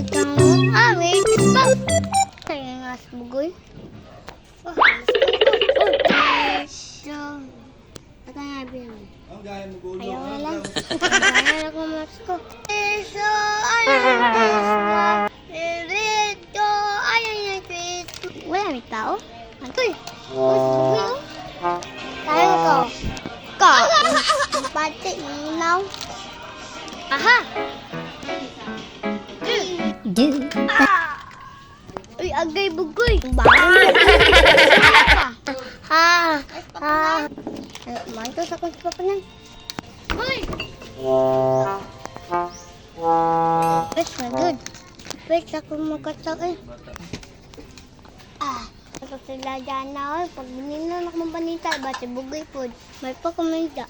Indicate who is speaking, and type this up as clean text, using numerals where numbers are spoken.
Speaker 1: Pagkang wait pa. Kaya nga sa bugoy. Oh, ito nga bilang. Ayaw na lang. Ayaw na kung mas ko. So, wala may tao. Ano eh? Tayo ko. Pati, inaw. Aha! Uy, agay bugoy. Bakit? Manto sa kong papanan. Uy! Wait, my good. Wait, ako magkatak eh. Ito sila dyan na pag binilan ako ng panita, ba't si bugoy po. May pa kumenda.